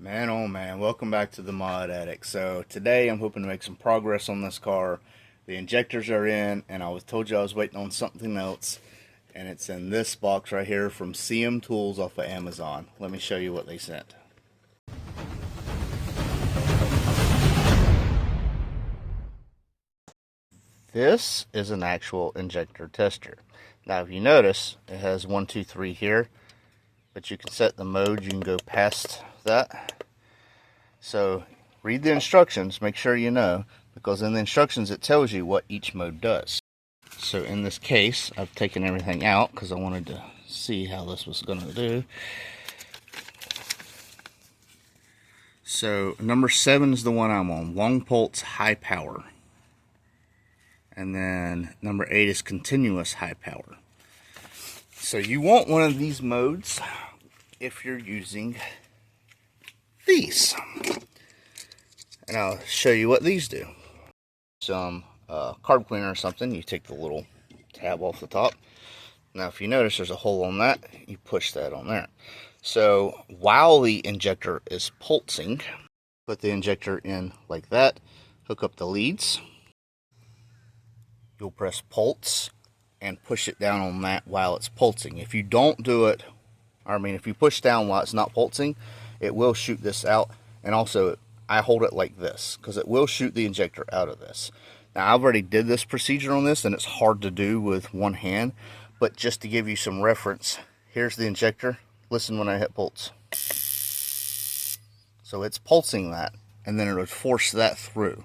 Man, oh man, welcome back to the Mod Addict. So today I'm hoping to make some progress on this car. The injectors are in, and I was told you I was waiting on something else, and it's in this box right here from CMTOOLs off of Amazon. Let me show you what they sent. This is an actual injector tester. Now if you notice, it has 1, 2, 3 here, but you can set the mode, you can go past that. So read the instructions, make sure you know, because in the instructions it tells you what each mode does. So in this case, I've taken everything out because I wanted to see how this was going to do. So number 7 is the one I'm on, long pulse high power. And then number 8 is continuous high power. So you want one of these modes if you're using these. And I'll show you what these do. Some carb cleaner or something, you take the little tab off the top. Now if you notice there's a hole on that, you push that on there. So while the injector is pulsing, put the injector in like that, hook up the leads. You'll press pulse and push it down on that while it's pulsing. If you don't do it, if you push down while it's not pulsing, it will shoot this out. And also I hold it like this because it will shoot the injector out of this. Now I've already did this procedure on this and it's hard to do with one hand, but just to give you some reference, here's the injector. Listen when I hit pulse. So it's pulsing that, and then it would force that through.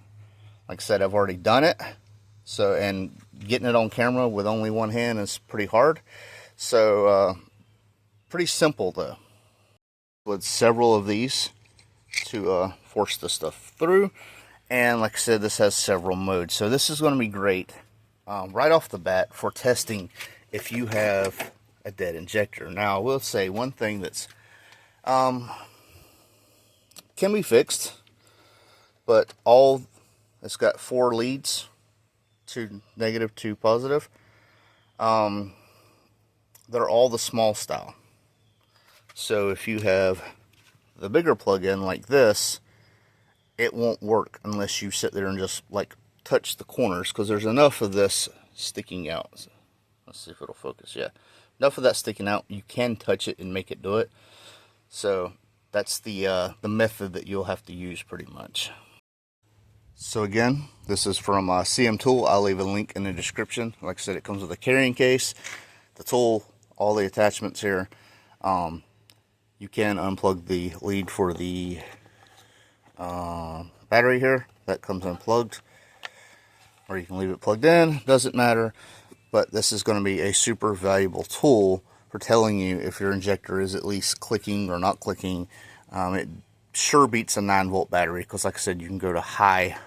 Like I said, I've already done it. So, and getting it on camera with only one hand is pretty hard. So, pretty simple though. With several of these to force the stuff through. And like I said, this has several modes. So this is going to be great right off the bat for testing if you have a dead injector. Now, I will say one thing that's can be fixed, but it's got 4 leads. 2 negative, 2 positive. They're all the small style. So if you have the bigger plug-in like this, it won't work unless you sit there and just like touch the corners, because there's enough of this sticking out. So, let's see if it'll focus. Yeah, enough of that sticking out. You can touch it and make it do it. So that's the method that you'll have to use pretty much. So again, this is from CMTOOL. I'll leave a link in the description. Like I said, it comes with a carrying case, the tool, all the attachments here. You can unplug the lead for the battery here. That comes unplugged. Or you can leave it plugged in. Doesn't matter. But this is going to be a super valuable tool for telling you if your injector is at least clicking or not clicking. It sure beats a 9-volt battery, because like I said, you can go to high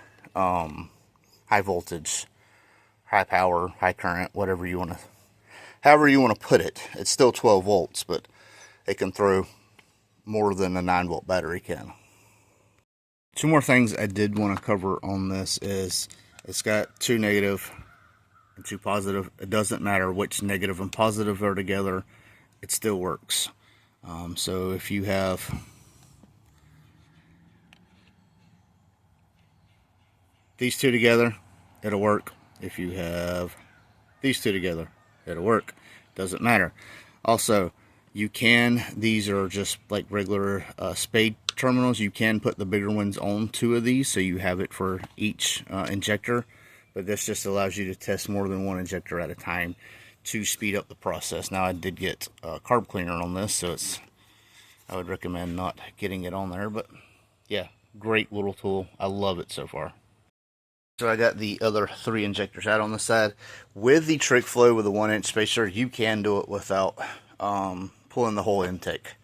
voltage, high power, high current, however you want to put it. It's still 12 volts, but it can throw more than a 9-volt battery can. 2 more things I did want to cover on this is it's got 2 negative and 2 positive. It doesn't matter which negative and positive are together, it still works. So if you have these 2 together, it'll work. If you have these 2 together, it'll work. Doesn't matter. Also, these are just like regular spade terminals. You can put the bigger ones on 2 of these, so you have it for each injector. But this just allows you to test more than one injector at a time to speed up the process. Now, I did get carb cleaner on this, so I would recommend not getting it on there. But yeah, great little tool. I love it so far. So I got the other 3 injectors out on the side. With the trick flow with a 1-inch spacer, you can do it without pulling the whole intake.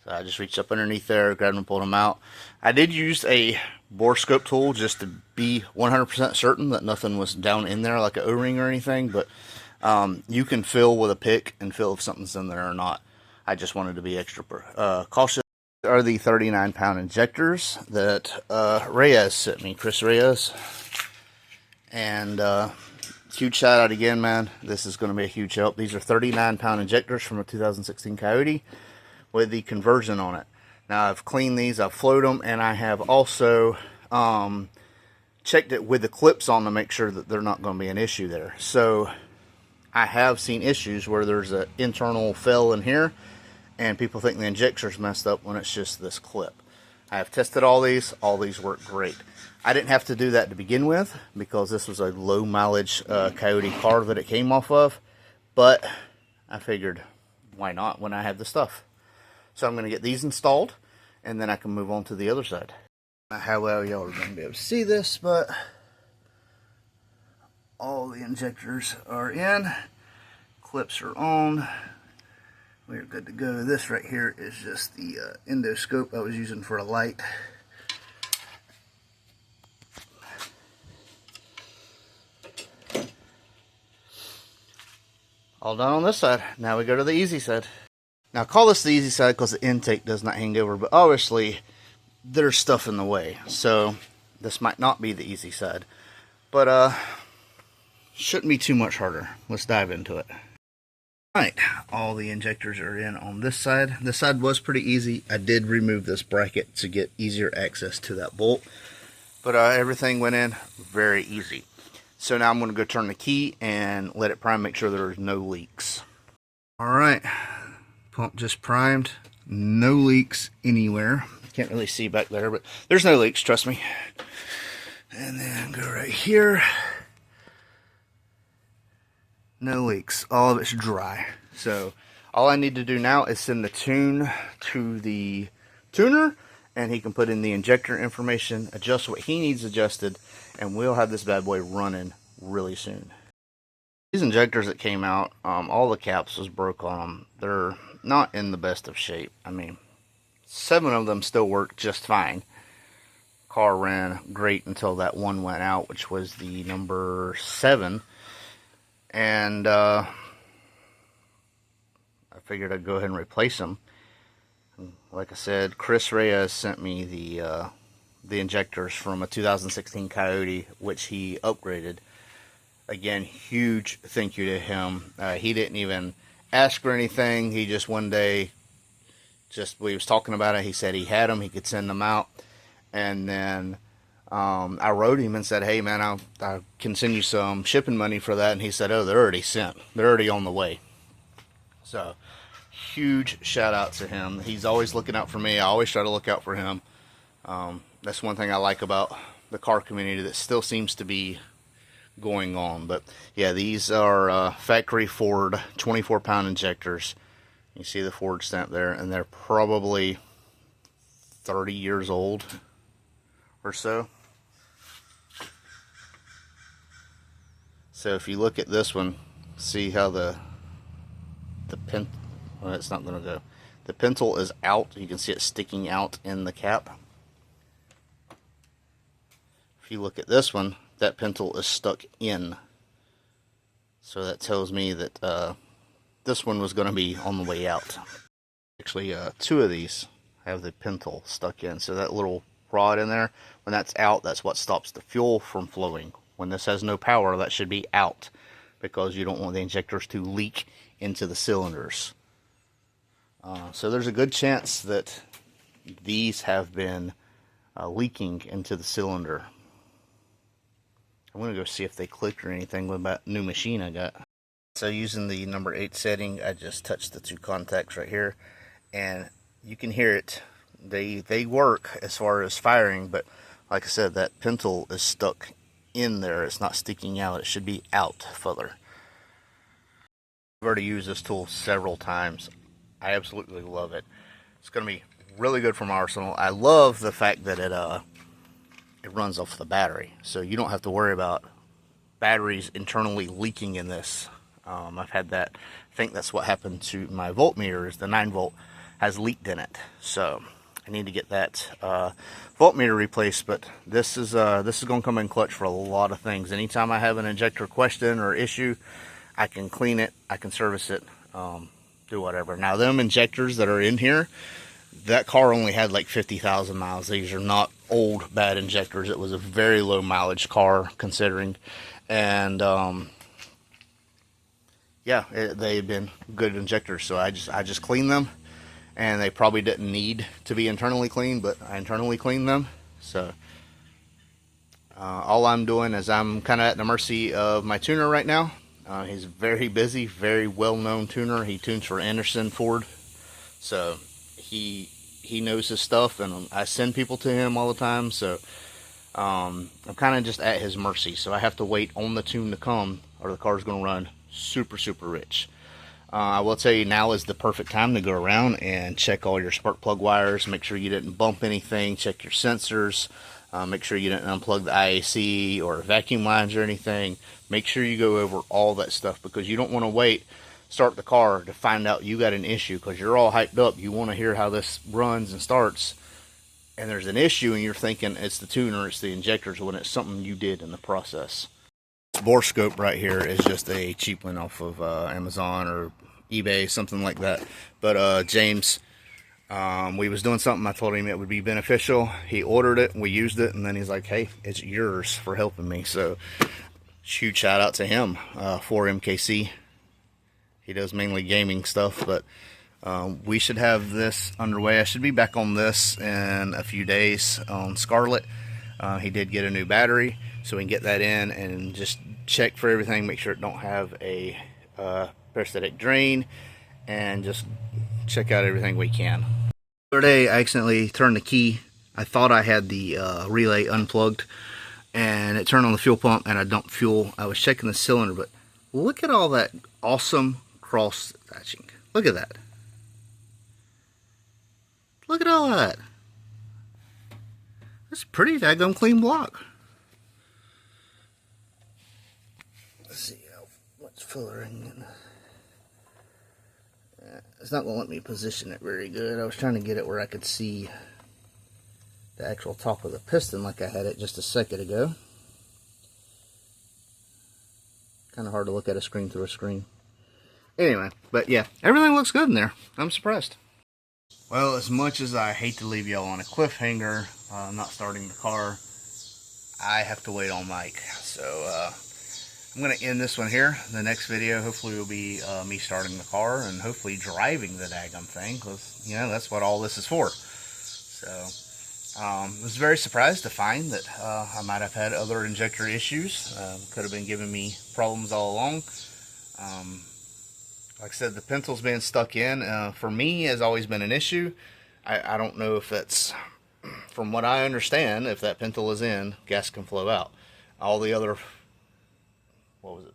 So I just reached up underneath there, grabbed them and pulled them out. I did use a borescope tool just to be 100% certain that nothing was down in there like an O-ring or anything, but you can feel with a pick and feel if something's in there or not. I just wanted to be extra cautious. These are the 39-pound injectors that Reyes sent me, Chris Reyes. And huge shout out again, man. This is going to be a huge help. These are 39-pound injectors from a 2016 Coyote with the conversion on it. Now I've cleaned these, I've flowed them, and I have also checked it with the clips on to make sure that they're not going to be an issue there. So I have seen issues where there's an internal fill in here and people think the injector's messed up when it's just this clip. I have tested all these work great. I didn't have to do that to begin with because this was a low mileage Coyote car that it came off of, but I figured why not when I have the stuff. So I'm going to get these installed and then I can move on to the other side. Not how well y'all are going to be able to see this, but all the injectors are in, clips are on, we're good to go. This right here is just the endoscope I was using for a light. All done on this side. Now we go to the easy side. Now I call this the easy side because the intake does not hang over, but obviously there's stuff in the way. So this might not be the easy side. But shouldn't be too much harder. Let's dive into it. Alright, all the injectors are in on this side. This side was pretty easy. I did remove this bracket to get easier access to that bolt. But everything went in very easy. So now I'm going to go turn the key and let it prime, make sure there's no leaks. Alright, pump just primed. No leaks anywhere. Can't really see back there, but there's no leaks, trust me. And then go right here. No leaks. All of it's dry. So all I need to do now is send the tune to the tuner, and he can put in the injector information, adjust what he needs adjusted, and we'll have this bad boy running really soon. These injectors that came out, all the caps was broke on them. They're not in the best of shape. I mean, 7 of them still work just fine. Car ran great until that one went out, which was the number 7. And I figured I'd go ahead and replace them. Like I said, Chris Reyes sent me the injectors from a 2016 Coyote, which he upgraded. Again, huge thank you to him. He didn't even ask for anything. He just one day, we was talking about it. He said he had them. He could send them out. And then I wrote him and said, hey man, I can send you some shipping money for that. And he said, oh, they're already sent. They're already on the way. So huge shout out to him. He's always looking out for me. I always try to look out for him. That's one thing I like about the car community that still seems to be going on. But yeah, these are factory Ford 24-pound injectors. You see the Ford stamp there, and they're probably 30 years old or so. So if you look at this one, see how the well, it's not going to go. The pintle is out. You can see it sticking out in the cap. If you look at this one, that pintle is stuck in. So that tells me that this one was going to be on the way out. Actually, 2 of these have the pintle stuck in. So that little rod in there, when that's out, that's what stops the fuel from flowing. When this has no power, that should be out, because you don't want the injectors to leak into the cylinders. So there's a good chance that these have been leaking into the cylinder. I'm going to go see if they clicked or anything with that new machine I got. So using the number 8 setting, I just touched the 2 contacts right here, and you can hear it. They work as far as firing, but like I said, that pintle is stuck in there. It's not sticking out. It should be out further. I've already used this tool several times. I absolutely love it. It's going to be really good for my arsenal. I love the fact that it runs off the battery, so you don't have to worry about batteries internally leaking in this. I've had that. I think that's what happened to my voltmeter, is the 9 volt has leaked in it. So I need to get that voltmeter replaced, but this is going to come in clutch for a lot of things. Anytime I have an injector question or issue, I can clean it, I can service it, do whatever. Now, them injectors that are in here, that car only had like 50,000 miles. These are not old, bad injectors. It was a very low mileage car, considering. And, yeah, they've been good injectors. So I just cleaned them, and they probably didn't need to be internally cleaned, but I internally cleaned them. So all I'm doing is I'm kind of at the mercy of my tuner right now. He's very busy, very well-known tuner. He tunes for Anderson Ford, so he knows his stuff, and I send people to him all the time. So I'm kind of just at his mercy. So I have to wait on the tune to come, or the car's going to run super rich. I will tell you, now is the perfect time to go around and check all your spark plug wires. Make sure you didn't bump anything. Check your sensors. Make sure you didn't unplug the IAC or vacuum lines or anything. Make sure you go over all that stuff, because you don't want to start the car to find out you got an issue, because you're all hyped up. You want to hear how this runs and starts, and there's an issue and you're thinking it's the tuner, it's the injectors, when it's something you did in the process. This bore scope right here is just a cheap one off of Amazon or eBay, something like that. But James, we was doing something, I told him it would be beneficial. He ordered it, we used it, and then he's like, hey, it's yours for helping me. So huge shout out to him for MKC. He does mainly gaming stuff, but we should have this underway. I should be back on this in a few days on Scarlet. He did get a new battery, so we can get that in and just check for everything, make sure it don't have a parasitic drain, and just check out everything we can. The other day I accidentally turned the key. I thought I had the relay unplugged, and it turned on the fuel pump and I dumped fuel. I was checking the cylinder, but look at all that awesome cross hatching. Look at that. Look at all that. That's a pretty daggone clean block. Let's see how much filler I can get. It's not going to let me position it very good. I was trying to get it where I could see the actual top of the piston like I had it just a second ago. Kind of hard to look at a screen through a screen. Anyway, but yeah, everything looks good in there. I'm surprised. Well, as much as I hate to leave y'all on a cliffhanger, not starting the car, I have to wait on Mike. So I'm going to end this one here. The next video hopefully will be me starting the car and hopefully driving the daggum thing, because, you know, that's what all this is for. So I was very surprised to find that I might have had other injector issues. Could have been giving me problems all along. Like I said, the pinto's being stuck in, for me, has always been an issue. I don't know if that's, from what I understand, if that pinto is in, gas can flow out. All the other,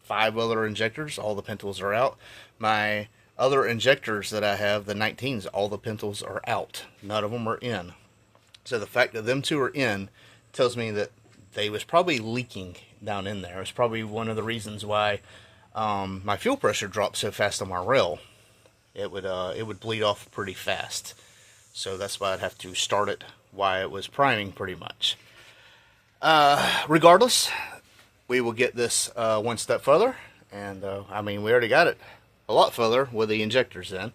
5 other injectors, all the pintos are out. My other injectors that I have, the 19s, all the pintos are out. None of them are in. So the fact that them 2 are in tells me that they was probably leaking down in there. It's probably one of the reasons why my fuel pressure dropped so fast on my rail. It would bleed off pretty fast. So that's why I'd have to start it while it was priming, pretty much. Regardless, we will get this one step further, and I mean, we already got it a lot further with the injectors in.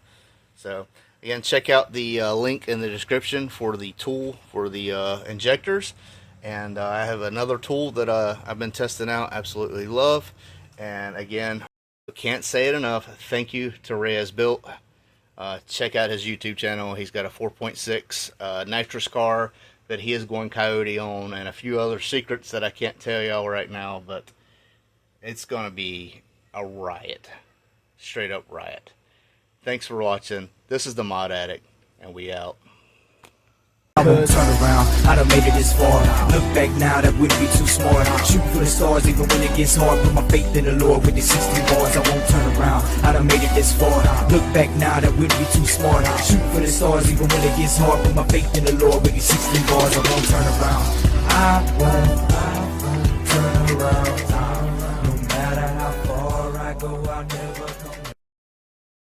So again, check out the link in the description for the tool for the injectors, and I have another tool that I've been testing out, absolutely love. And again, can't say it enough, thank you to Reyes Built. Check out his YouTube channel. He's got a 4.6 nitrous car that he is going coyote on, and a few other secrets that I can't tell y'all right now, but it's gonna be a riot, straight up riot. Thanks for watching. This is the Mod Addict, and we out. Turn around, I done made it this far. Look back now, that wouldn't be too smart. Shoot for the stars even when it gets hard. Put my faith in the Lord with the 16 bars, I won't turn around. I done made it this far. Look back now, that wouldn't be too smart. Shoot for the stars even when it gets hard. Put my faith in the Lord with the 16 bars, I won't turn around. I won't